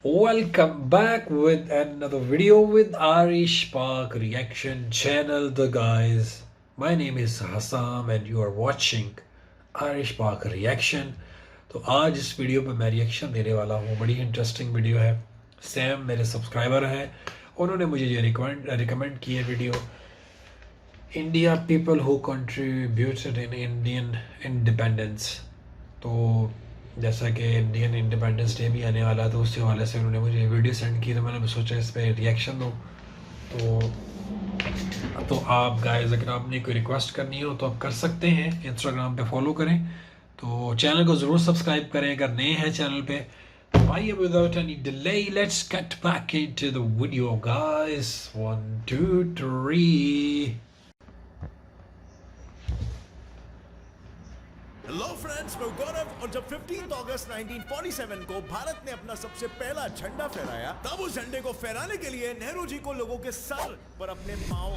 Welcome back with another video with Arish Park Reaction Channel. The guys, my name is Hassam and you are watching Arish Park Reaction. तो आज इस video पे मैं reaction देने वाला हूँ. बड़ी इंटरेस्टिंग वीडियो है. सैम मेरे सब्सक्राइबर हैं, उन्होंने मुझे ये रिकमेंड की है video. India people who contributed in Indian independence. तो जैसा कि इंडियन इंडिपेंडेंस डे भी आने वाला है, तो उसी हवाले से उन्होंने मुझे वीडियो सेंड की, तो मैंने सोचा इस पर रिएक्शन दूँ. तो आप गाइस अगर आपने कोई रिक्वेस्ट करनी हो तो आप कर सकते हैं. इंस्टाग्राम पे फॉलो करें, तो चैनल को ज़रूर सब्सक्राइब करें अगर नए हैं चैनल पे. तो आइए without any delay let's get back into the video guys. 1 2 3. Hello friends, मैं गौरव. और जब 15 अगस्त 1947 को भारत ने अपना सबसे पहला झंडा फहराया, तब उस झंडे को फहराने के लिए नेहरू जी को लोगों के सर पर अपने पांव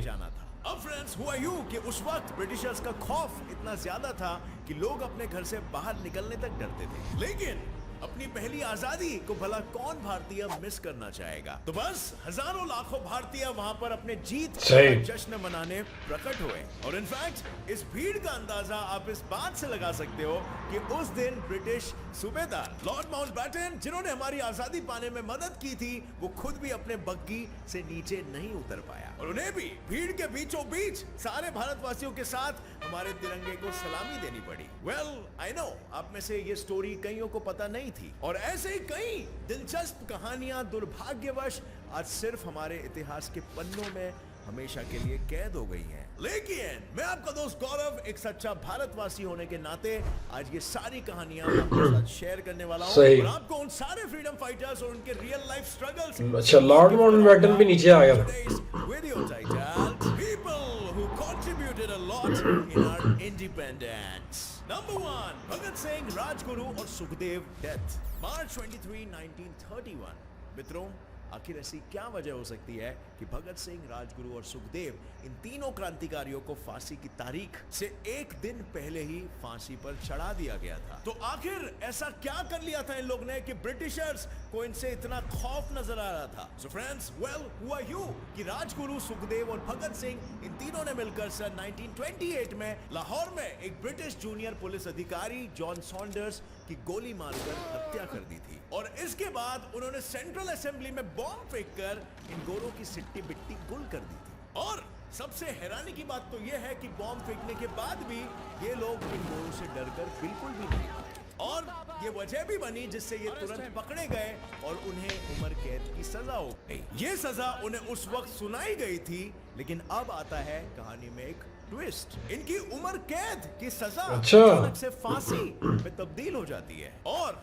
जाना था. अब फ्रेंड्स, हुआ यूं कि उस वक्त ब्रिटिशर्स का खौफ इतना ज्यादा था कि लोग अपने घर से बाहर निकलने तक डरते थे. लेकिन अपनी पहली आजादी को भला कौन भारतीय मिस करना चाहेगा. तो बस हजारों लाखों भारतीय वहां पर अपने जीत का जश्न मनाने प्रकट हुए. और इनफैक्ट इस भीड़ का अंदाजा आप इस बात से लगा सकते हो कि उस दिन ब्रिटिश सूबेदार लॉर्ड माउंटबेटन, जिन्होंने हमारी आजादी पाने में मदद की थी, वो खुद भी अपने बग्गी से नीचे नहीं उतर पाया और उन्हें भी भीड़ के बीचों बीच सारे भारतवासियों के साथ हमारे तिरंगे को सलामी देनी पड़ी. वेल आई नो आप में से ये स्टोरी कईयों को पता नहीं थी, और ऐसे ही कई दिलचस्प कहानियां दुर्भाग्यवश आज सिर्फ हमारे इतिहास के पन्नों में हमेशा के लिए कैद हो गई हैं. लेकिन मैं आपका दोस्त गौरव, एक सच्चा भारतवासी होने के नाते आज ये सारी कहानियां आपके साथ शेयर करने वाला हूं और आपको उन सारे फ्रीडम फाइटर्स और उनके रियल लाइफ स्ट्रगल्स. अच्छा, लॉर्ड माउंटबेटन भी नीचे आ गया. Video title people who contributed a lot in our independence. Number 1, Bhagat Singh, Rajguru और सुखदेव डेथ, मार्च 23, 1931. मित्रों, आखिर ऐसी क्या वजह हो सकती है कि भगत सिंह, राजगुरु और सुखदेव, इन तीनों क्रांतिकारियों को फांसी की तारीख से एक दिन पहले ही फांसी पर चढ़ा दिया गया था. तो आखिर ऐसा क्या कर लिया था इन लोग ने कि ब्रिटिशर्स को इनसे इतना खौफ नजर आ रहा था. सो फ्रेंड्स, वेल हुआ यूं कि राजगुरु, सुखदेव और भगत सिंह, इन तीनों ने मिलकर सन 1928 में लाहौर में एक ब्रिटिश जूनियर पुलिस अधिकारी जॉन सॉन्डर्स की गोली मारकर हत्या कर दी थी. और इसके बाद उन्होंने सेंट्रल असेंबली में बॉम्ब फेंककर इन गोरों की सिट्टी बिट्टी गुल कर दी थी. और सबसे हैरानी की बात तो यह है कि बॉम्ब फेंकने के बाद भी ये लोग इन गोरों से डरकर बिल्कुल भी नहीं आए. और ये वजह भी बनी जिससे ये तुरंत पकड़े गए और उन्हें उम्र कैद की सजा हो गई. ये सजा उन्हें उस वक्त सुनाई गई थी, लेकिन अब आता है कहानी में एक ट्विस्ट. इनकी उम्र कैद की सजा अचानक से फांसी में तब्दील हो जाती है. और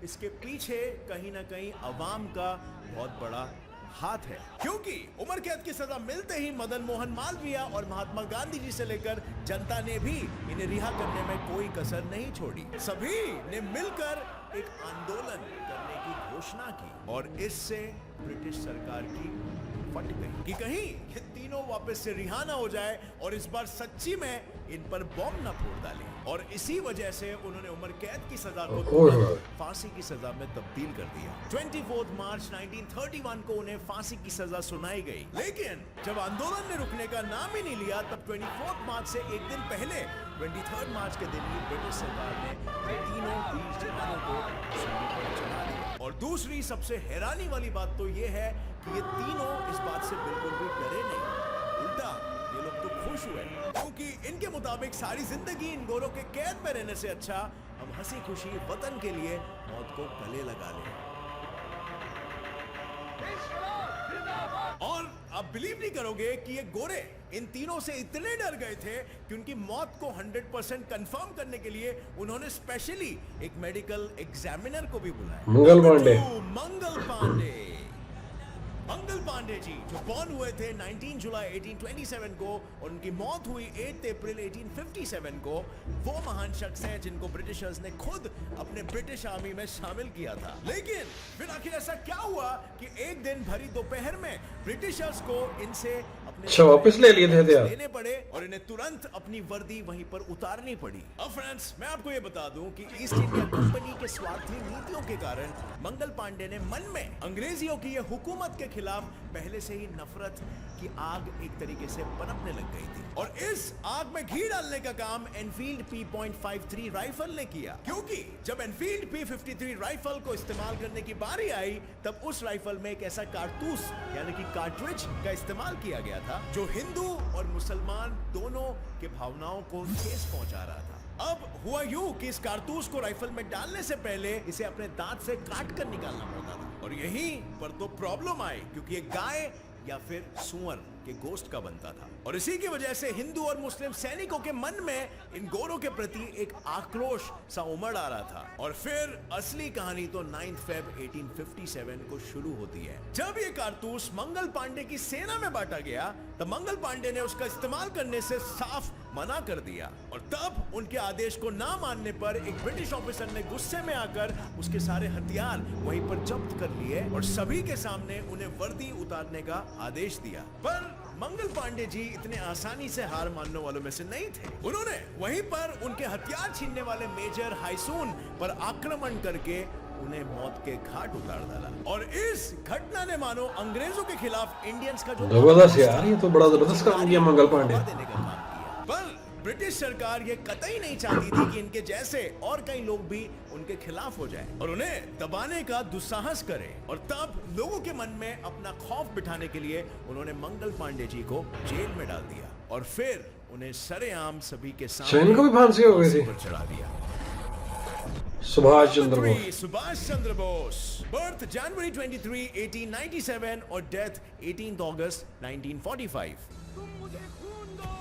इसके पीछे कहीं ना कहीं अवाम का बहुत बड़ा हाथ है, क्योंकि उम्र कैद की सजा मिलते ही मदन मोहन मालवीय और महात्मा गांधी जी से लेकर जनता ने भी इन्हें रिहा करने में कोई कसर नहीं छोड़ी. सभी ने मिलकर एक आंदोलन करने की घोषणा की और इससे ब्रिटिश सरकार की फट गई कि कहीं ये तीनों वापस से रिहा ना हो जाए और इस बार सच्ची में इन पर बॉम्ब ना फोड़ डाले. और इसी वजह से उन्होंने उम्र कैद की सजा को फांसी की सजा में तब्दील कर दिया. 24 मार्च 1931 को उन्हें फांसी की सजा सुनाई गई. लेकिन जब आंदोलन ने रुकने का नाम ही नहीं लिया, तब 24 मार्च से एक दिन पहले 23 मार्च के दिन ही ब्रिटिश सरकार ने तीनों वीर जवानों को सूली पर चढ़ा दिया. और दूसरी सबसे हैरानी वाली बात तो ये है कि ये तीनों इस बात से बिल्कुल भी डरे नहीं, उल्टा ये लोग तो खुश हुए, क्योंकि इनके मुताबिक सारी जिंदगी इन गोरों के कैद में रहने से अच्छा हम हंसी खुशी वतन के लिए मौत को गले लगा लें. और आप बिलीव नहीं करोगे कि ये गोरे इन तीनों से इतने डर गए थे कि उनकी मौत को 100% कंफर्म करने के लिए उन्होंने स्पेशली एक मेडिकल एग्जामिनर को भी बुलाया. मंगल पांडे जी, जो बॉर्न हुए थे 19 जुलाई 1827 को और उनकी मौत हुई 8 अप्रैल 1857 को. वो महान शख्स हैं जिनको ब्रिटिशर्स ने खुद अपने ब्रिटिश आर्मी में शामिल किया था. लेकिन फिर आखिर ऐसा क्या हुआ कि एक दिन भरी दोपहर में ब्रिटिशर्स को इनसे अपने अच्छा, वापस ले लिए थे हथियार? लेने पड़े और इन्हें तुरंत अपनी वर्दी वहीं पर उतारनी पड़ी। अब फ्रेंड्स, मैं आपको ये बता दूं कि ईस्ट इंडिया कंपनी के स्वार्थी नीतियों के कारण मंगल पांडे ने मन में अंग्रेजियों की ये हुकूमत के खिलाफ पहले से ही नफरत की आग एक तरीके से पनपने लग गई थी, और इस आग में घी डालने का काम एनफील्ड P.53 राइफल ने किया, क्योंकि जब एनफील्ड P.53 राइफल को इस्तेमाल करने की बारी आई तब उस राइफल में एक ऐसा कारतूस यानी कि कार्ट्रिज का इस्तेमाल किया गया था जो हिंदू और मुसलमान दोनों के भावनाओं को ठेस पहुंचा रहा था। अब हुआ यूं कि इस कारतूस को राइफल में डालने से पहले इसे अपने दांत से काट कर निकालना पड़ता था, और यहीं पर तो प्रॉब्लम आई, क्योंकि ये गाय या फिर सुअर के गोश्त का बनता था, और इसी की वजह से हिंदू और मुस्लिम सैनिकों के मन में इन गोरों के प्रति एक आक्रोश सा उमड़ आ रहा था। और फिर असली कहानी तो 9 फेब 1857 को शुरू होती है, जब ये कारतूस मंगल पांडे की सेना में बांटा गया तब मंगल पांडे ने उसका इस्तेमाल करने से साफ मना कर दिया, और तब उनके आदेश को ना मानने पर एक ब्रिटिश ऑफिसर ने गुस्से में आकर उसके सारे हथियार वहीं पर जब्त कर लिए और सभी के सामने उन्हें वर्दी उतारने का आदेश दिया। पर मंगल पांडे जी इतने आसानी से हार मानने वालों में से नहीं थे। उन्होंने वहीं पर उनके हथियार छीनने वाले मेजर हाइसून पर आक्रमण करके उन्हें मौत के घाट उतार डाला, और इस घटना ने मानो अंग्रेजों के खिलाफ इंडियंस का जो जबरदस्त यार, ये तो बड़ा जबरदस्त काम किया मंगल पांडे। देने का काम किया। पर ब्रिटिश सरकार ये कतई नहीं चाहती थी कि इनके जैसे और कई लोग भी उनके खिलाफ हो जाएं और उन्हें दबाने का दुस्साहस करें, और तब लोगों के मन में अपना खौफ बिठाने के लिए उन्होंने मंगल पांडे जी को जेल में डाल दिया, और फिर उन्हें सरेआम सभी के सैनिक को भी फांसी हो गई थी। पर चढ़ा दिया। सुभाष चंद्र बोस। सुभाष चंद्र बोस, बर्थ जनवरी 23, 1897 और डेथ 18 अगस्त 1945। तुम मुझे खून दो,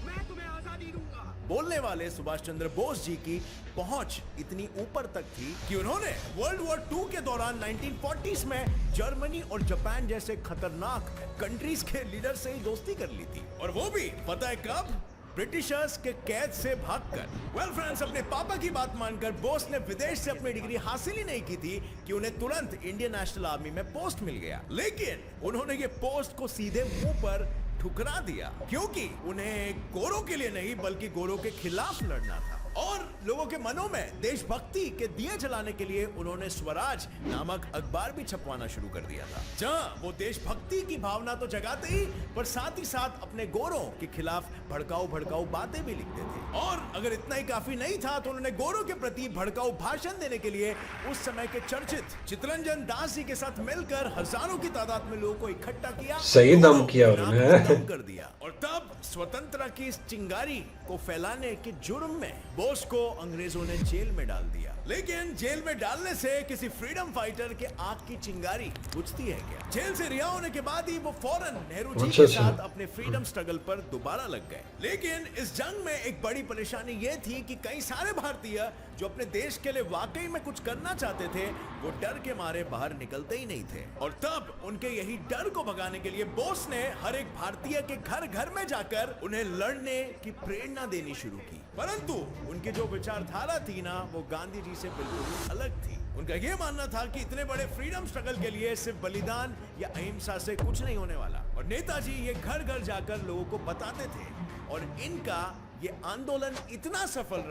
मैं तुम्हें आजादी दूंगा। बोलने वाले सुभाष चंद्र बोस जी की पहुंच इतनी ऊपर तक थी कि उन्होंने वर्ल्ड वॉर 2 के दौरान 1940s में जर्मनी और जापान जैसे खतरनाक कंट्रीज के लीडर से ही दोस्ती कर ली थी, और वो भी पता है कब? ब्रिटिशर्स के कैद से भागकर। वेल फ्रेंड्स, अपने पापा की बात मानकर बोस ने विदेश से अपनी डिग्री हासिल ही नहीं की थी कि उन्हें तुरंत इंडियन नेशनल आर्मी में पोस्ट मिल गया, लेकिन उन्होंने ये पोस्ट को सीधे मुंह पर ठुकरा दिया, क्योंकि उन्हें गोरों के लिए नहीं बल्कि गोरों के खिलाफ लड़ना था, और लोगों के मनों में देशभक्ति के दिए जलाने के लिए उन्होंने स्वराज नामक अखबार भी छपवाना शुरू कर दिया था, जहां वो देशभक्ति की भावना तो जगाते ही पर साथ ही साथ अपने गोरों के खिलाफ भड़काऊ बातें भी लिखते थे। और अगर इतना ही काफी नहीं था तो उन्होंने गोरों के प्रति भड़काऊ भाषण देने के लिए उस समय के चर्चित चित्तरंजन दास जी के साथ मिलकर हजारों की तादाद में लोगों को इकट्ठा किया, सही दम किया उन्होंने। दम कर दिया, और तब स्वतंत्रता की इस चिंगारी को फैलाने के जुर्म में बोस को अंग्रेजों ने जेल में डाल दिया। लेकिन जेल में डालने से किसी फ्रीडम फाइटर के आग की चिंगारी बुझती है क्या? जेल से रिहा होने के बाद ही वो फौरन नेहरू जी के साथ अपने फ्रीडम स्ट्रगल पर दोबारा लग गए। लेकिन इस जंग में एक बड़ी परेशानी ये थी कि कई सारे भारतीय जो अपने देश के लिए वाकई में कुछ करना चाहते थे वो डर के मारे बाहर निकलते ही नहीं थे, और तब उनके यही डर को भगाने के लिए बोस ने हर एक भारतीय के घर घर में जाकर उन्हें लड़ने की प्रेरणा देनी शुरू की। परंतु उनकी जो विचारधारा थी ना, वो गांधी जी से बिल्कुल अलग थी। उनका यह मानना था कि इतने बड़े फ्रीडम स्ट्रगल के लिए सिर्फ बलिदान या अहिंसा से कुछ नहीं होने वाला, और नेताजी ये घर घर जाकर लोगों को बताते थे, और इनका ये आंदोलन इतना सफल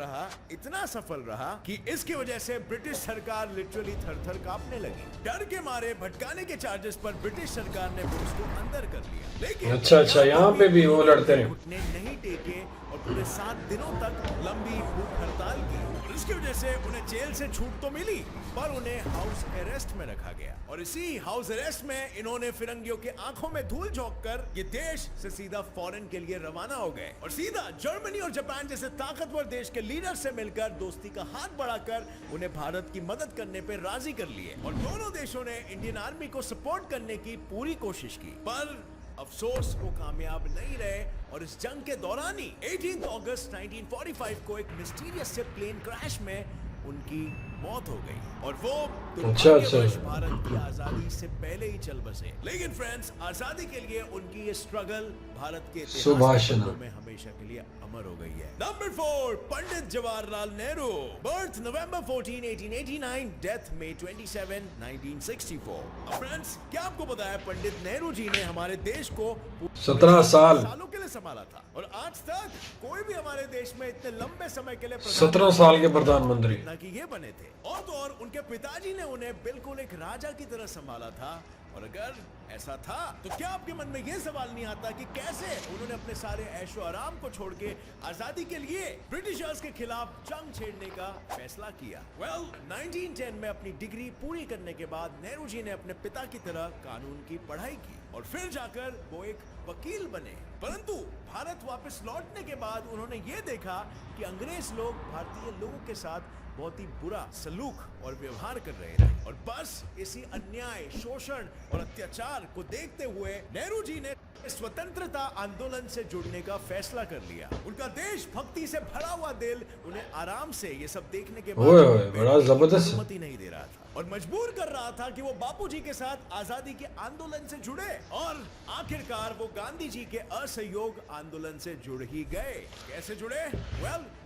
रहा कि इसकी वजह से ब्रिटिश सरकार लिटरली थर-थर कांपने लगी। डर के मारे भटकाने के चार्जेस पर ब्रिटिश सरकार ने बोस को अंदर कर लिया। लेकिन अच्छा, यहाँ पे भी वो लड़ते रहे। घुटने नहीं टेके और पूरे 7 दिनों तक लंबी भूख हड़ताल की, और इसकी वजह से उन्हें जेल से छूट तो मिली पर उन्हें हाउस अरेस्ट में रखा गया, और इसी हाउस अरेस्ट में इन्होंने फिरंगियों के आंखों में धूल झोंककर ये देश से सीधा फॉरेन के लिए रवाना हो गए, और सीधा जर्मनी और जापान जैसे ताकतवर देश के लीडर से मिलकर दोस्ती का हाथ बढ़ाकर उन्हें भारत की मदद करने पे राजी कर लिए, और दोनों देशों ने इंडियन आर्मी को सपोर्ट करने की पूरी कोशिश की, पर अफसोस वो कामयाब नहीं रहे, और इस जंग के दौरान ही 18 अगस्त 1945 को एक मिस्टीरियस से प्लेन क्रैश में उनकी मौत हो गई, और वो दुर्भाग्यवश भारत की आजादी से पहले ही चल बसे। लेकिन फ्रेंड्स, आजादी के लिए उनकी ये स्ट्रगल भारत के इतिहास सुभाषना में हमेशा के लिए अमर हो गई है। नंबर 4, पंडित जवाहरलाल नेहरू। बर्थ नवंबर 14, 1889, डेथ May 27, 1964। फ्रेंड्स, क्या आपको पता है पंडित नेहरू जी ने हमारे देश को 17 सालों के लिए संभाला था, और आज तक कोई भी हमारे देश में इतने लंबे समय के लिए 17 साल के प्रधानमंत्री। ना कि ये बने थे। और तो और उनके पिताजी ने उन्हें बिल्कुल एक राजा की तरह संभाला था। और अगर ऐसा था तो क्या आपके मन में ये सवाल नहीं आता कि कैसे उन्होंने अपने सारे ऐशो आराम को छोड़ के आजादी के लिए ब्रिटिशर्स के खिलाफ जंग छेड़ने का फैसला किया। 1910 में अपनी डिग्री पूरी करने के बाद नेहरू जी ने अपने पिता की तरह कानून की पढ़ाई की और फिर जाकर वो एक वकील बने। परंतु भारत वापस लौटने के बाद उन्होंने ये देखा कि अंग्रेज लोग भारतीय लोगों के साथ बहुत ही बुरा सलूक और व्यवहार कर रहे थे, और बस इसी अन्याय, शोषण और अत्याचार को देखते हुए नेहरू जी ने स्वतंत्रता आंदोलन से जुड़ने का फैसला कर लिया। उनका देशभक्ति से भरा हुआ दिल उन्हें आराम से ये सब देखने के बाद बड़ा जबरदस्त अनुमति नहीं दे रहा था और मजबूर कर रहा था कि वो बापूजी के साथ आजादी के आंदोलन से जुड़े, और आखिरकार वो गांधी जी के असहयोग आंदोलन से जुड़ ही गए। कैसे जुड़े?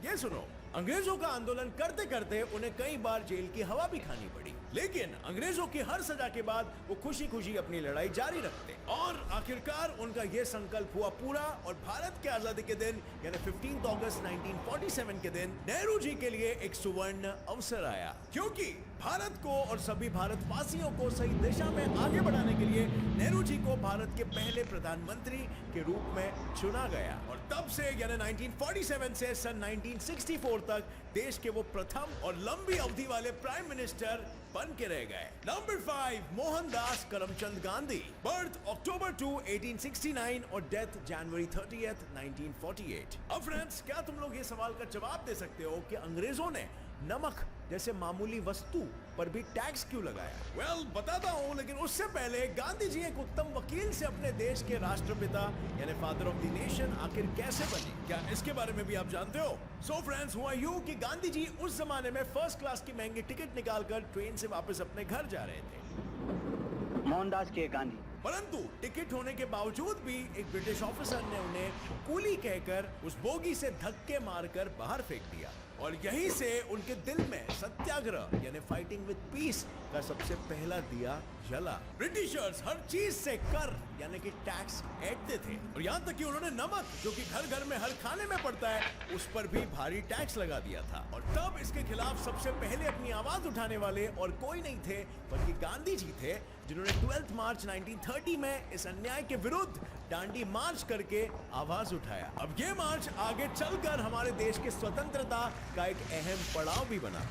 ये सुनो। अंग्रेजों का आंदोलन करते करते उन्हें कई बार जेल की हवा भी खानी पड़ी, लेकिन अंग्रेजों की हर सजा के बाद वो खुशी खुशी अपनी लड़ाई जारी रखते, और आखिरकार उनका ये संकल्प हुआ पूरा। और भारत के आजादी के दिन यानी 15 अगस्त 1947 के दिन नेहरू जी के लिए एक सुवर्ण अवसर आया, क्योंकि भारत को और सभी भारतवासियों को सही दिशा में आगे बढ़ाने के लिए नेहरू जी को भारत के पहले प्रधानमंत्री के रूप में चुना गया। और तब से यानी 1947 से सन 1964 तक देश के वो प्रथम और लंबी अवधि वाले प्राइम मिनिस्टर बन के रह गए। नंबर 5, मोहनदास करमचंद गांधी। बर्थ अक्टूबर 2, 1869 और डेथ जनवरी 30, 1948। अब फ्रेंड्स, क्या तुम लोग ये सवाल का जवाब दे सकते हो कि अंग्रेजों ने नमक जैसे मामूली वस्तु पर भी टैक्स क्यों लगाया? बताता हूँ, लेकिन उससे पहले गांधी जी एक उत्तम वकील से अपने देश के राष्ट्रपिता यानी फादर ऑफ द नेशन आखिर कैसे बने? क्या इसके बारे में भी आप जानते हो? सो फ्रेंड्स, हुआ यूं कि गांधी जी उस जमाने में फर्स्ट क्लास की महंगी टिकट निकालकर ट्रेन से वापस अपने घर जा रहे थे। मोहनदास के गांधी। परंतु टिकट होने के बावजूद भी एक ब्रिटिश ऑफिसर ने उन्हें कूली कहकर उस बोगी से धक्के मारकर बाहर फेंक दिया, और यहीं से उनके दिल में सत्याग्रह यानी फाइटिंग विद पीस का सबसे पहला दिया जला। ब्रिटिशर्स हर चीज से कर यानी कि टैक्स ऐंठते थे, और यहाँ तक कि उन्होंने नमक, जो कि घर घर में हर खाने में पड़ता है, उस पर भी भारी टैक्स लगा दिया था। और तब इसके खिलाफ सबसे पहले अपनी आवाज उठाने वाले और कोई नहीं थे बल्कि गांधी जी थे, जिन्होंने 12 मार्च 1930 में इस अन्याय के विरुद्ध डांडी मार्च करके आवाज उठाया। अब ये मार्च आगे चलकर हमारे देश के स्वतंत्रता का एक अहम पड़ाव भी बना,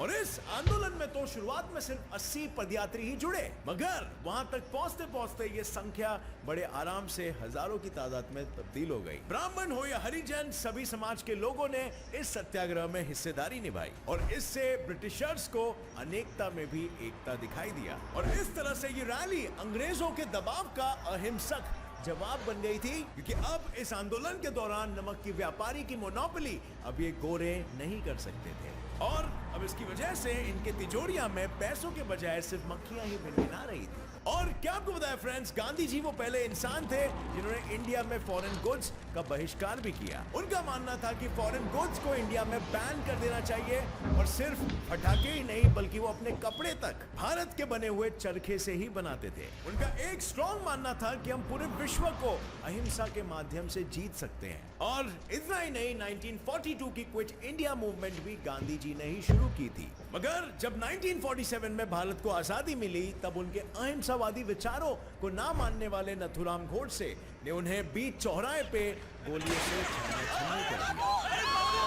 और इस आंदोलन में तो शुरुआत में सिर्फ 80 पदयात्री ही जुड़े, मगर वहां तक पहुंचते पहुंचते ये संख्या बड़े आराम से हजारों की तादाद में तब्दील हो गई। ब्राह्मण हो या हरिजन, सभी समाज के लोगों ने इस सत्याग्रह में हिस्सेदारी निभाई, और इससे ब्रिटिशर्स को अनेकता में भी एकता दिखाई दिया। और इस तरह से ये रैली अंग्रेजों के दबाव का अहिंसक जवाब बन गई थी, क्योंकि अब इस आंदोलन के दौरान नमक की व्यापारी की मोनोपोली अब ये गोरे नहीं कर सकते थे, और अब इसकी वजह से इनके तिजोरियां में पैसों के बजाय सिर्फ मक्खियां ही भिनभिना रही थी। और क्या आपको पता है फ्रेंड्स, गांधी जी वो पहले इंसान थे जिन्होंने इंडिया में फॉरेन गुड्स का बहिष्कार भी किया। उनका मानना था कि फॉरेन गुड्स को इंडिया में बैन कर देना चाहिए, और सिर्फ पटाखे ही नहीं बल्कि वो अपने कपड़े तक भारत के बने हुए चरखे से ही बनाते थे। उनका एक स्ट्रॉन्ग मानना था कि हम पूरे विश्व को अहिंसा के माध्यम से जीत सकते हैं। और इतना ही नहीं, 1942 की क्विट इंडिया मूवमेंट भी गांधी जी ने ही शुरू की थी। मगर जब 1947 में भारत को आजादी मिली, तब उनके अहिंसावादी विचारों को ना मानने वाले नथुराम गोडसे ने उन्हें बीच चौराहे पे गोलियों से छीना-छीनी कर दिया।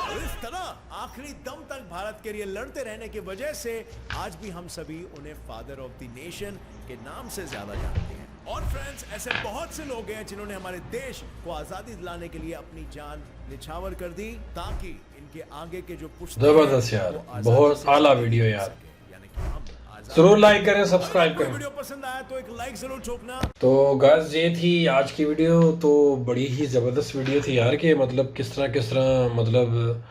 और इस तरह आखिरी दम तक भारत के लिए लड़ते रहने की वजह से आज भी हम सभी उन्हें फादर ऑफ द नेशन के नाम से ज्यादा जानते हैं। और फ्रेंड्स, ऐसे बहुत से लोग हैं जिन्होंने हमारे देश को आजादी दिलाने के लिए अपनी जान निछावर कर दी, ताकि इनके आगे के जो जबरदस्त यार, बहुत आला वीडियो यार। जरूर लाइक करें, सब्सक्राइब करें। वीडियो पसंद आया तो एक लाइक जरूर ठोकना। तो गाइस, ये थी आज की वीडियो। तो बड़ी ही ज़बरदस्त वीडियो थी यार, कि मतलब किस तरह मतलब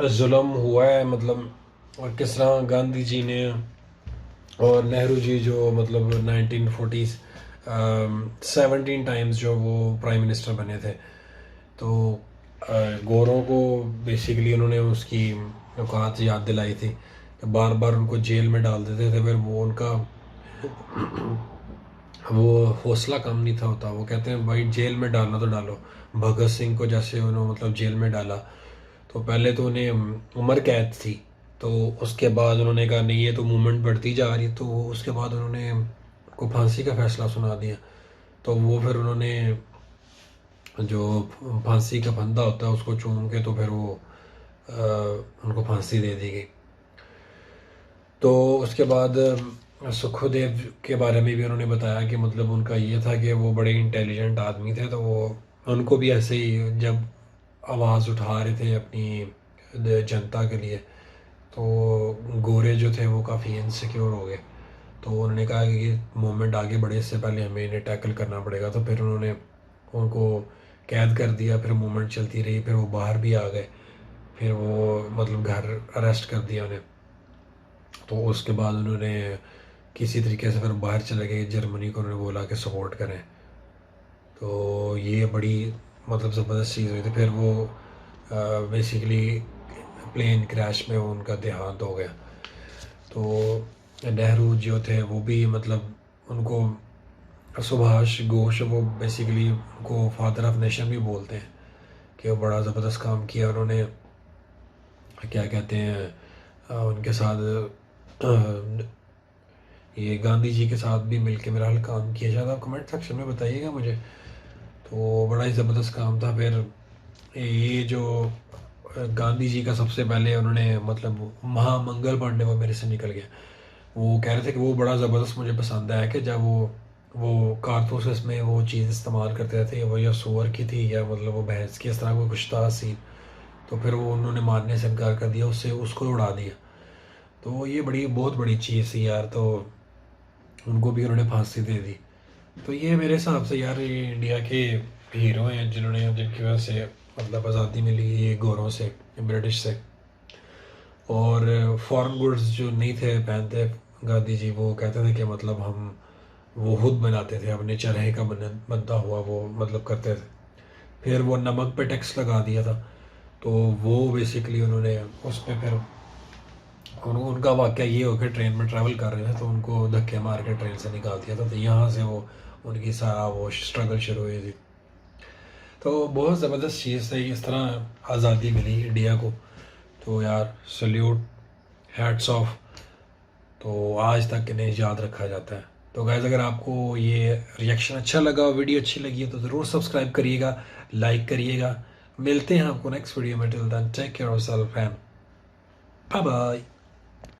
जुल्म हुआ है, मतलब और किस तरह गांधी जी ने और नेहरू जी जो मतलब 1940s 17 टाइम्स जो वो प्राइम मिनिस्टर बने थे। तो गोरों को बेसिकली उन्होंने उसकी औकात याद दिलाई थी, बार बार उनको जेल में डाल देते थे, फिर वो उनका वो हौसला कम नहीं था होता। वो कहते हैं भाई जेल में डालना तो डालो। भगत सिंह को जैसे उन्होंने मतलब जेल में डाला, तो पहले तो उन्हें उम्र कैद थी, तो उसके बाद उन्होंने कहा नहीं ये तो मूवमेंट बढ़ती जा रही है, तो उसके बाद उन्होंने को फांसी का फैसला सुना दिया। तो वो फिर उन्होंने जो फांसी का फंदा होता है उसको चूम के तो फिर वो उनको फांसी दे दी गई। तो उसके बाद सुखदेव के बारे में भी उन्होंने बताया कि मतलब उनका ये था कि वो बड़े इंटेलिजेंट आदमी थे, तो वो उनको भी ऐसे ही जब आवाज़ उठा रहे थे अपनी जनता के लिए, तो गोरे जो थे वो काफ़ी इनसिक्योर हो गए। तो उन्होंने कहा कि ये मूवमेंट आगे बढ़े इससे पहले हमें इन्हें टैकल करना पड़ेगा। तो फिर उन्होंने उनको कैद कर दिया, फिर मूवमेंट चलती रही, फिर वो बाहर भी आ गए, फिर वो मतलब घर अरेस्ट कर दिया उन्हें। तो उसके बाद उन्होंने किसी तरीके से फिर बाहर चले गए, जर्मनी को उन्होंने बोला कि सपोर्ट करें। तो ये बड़ी मतलब ज़बरदस्त चीज़ हुई थी। फिर वो बेसिकली प्लेन क्रैश में उनका देहांत हो गया। तो नेहरू जो थे वो भी मतलब उनको सुभाष घोष वो बेसिकली उनको फादर ऑफ नेशन भी बोलते हैं कि वो बड़ा ज़बरदस्त काम किया उन्होंने। क्या कहते हैं उनके साथ ये गांधी जी के साथ भी मिलके मेरा हाल काम किया। शायद आप कमेंट सेक्शन में बताइएगा मुझे। तो बड़ा ही ज़बरदस्त काम था। फिर ये जो गांधी जी का सबसे पहले उन्होंने मतलब महामंगल पांडे वो मेरे से निकल गया। वो कह रहे थे कि वो बड़ा ज़बरदस्त मुझे पसंद आया कि जब वो कारतूस में वो चीज़ इस्तेमाल करते थे, वो या सूअर की थी या मतलब वो भैंस की, इस तरह कोई कुछ था सीन। तो फिर वो उन्होंने मारने से इनकार कर दिया, उससे उसको उड़ा दिया। तो ये बहुत बड़ी चीज़ थी यार। तो उनको भी उन्होंने फांसी दे दी। तो ये मेरे हिसाब से यार ये इंडिया के हीरो हैं जिन्होंने जिनकी वजह से मतलब आज़ादी मिली ये गोरों से, ब्रिटिश से। और फॉरेन गुड्स जो नहीं थे पहनते गांधी जी, वो कहते थे कि मतलब हम वो खुद बनाते थे, अपने चरहे का बनता हुआ वो मतलब करते थे। फिर वो नमक पे टैक्स लगा दिया था, तो वो बेसिकली उन्होंने उस पर फिर उनका वाक़या ये हो कि ट्रेन में ट्रैवल कर रहे थे तो उनको धक्के मार के ट्रेन से निकाल दिया था। तो यहाँ से वो उनकी सारा वो स्ट्रगल शुरू हुई थी। तो बहुत ज़बरदस्त चीज़ थी, इस तरह आज़ादी मिली इंडिया को। तो यार सल्यूट, हैट्स ऑफ। तो आज तक इन्हें याद रखा जाता है। तो गाइस अगर आपको ये रिएक्शन अच्छा लगा, वीडियो अच्छी लगी है तो ज़रूर सब्सक्राइब करिएगा, लाइक करिएगा। मिलते हैं आपको नेक्स्ट वीडियो में। Till then take care of yourself and bye bye.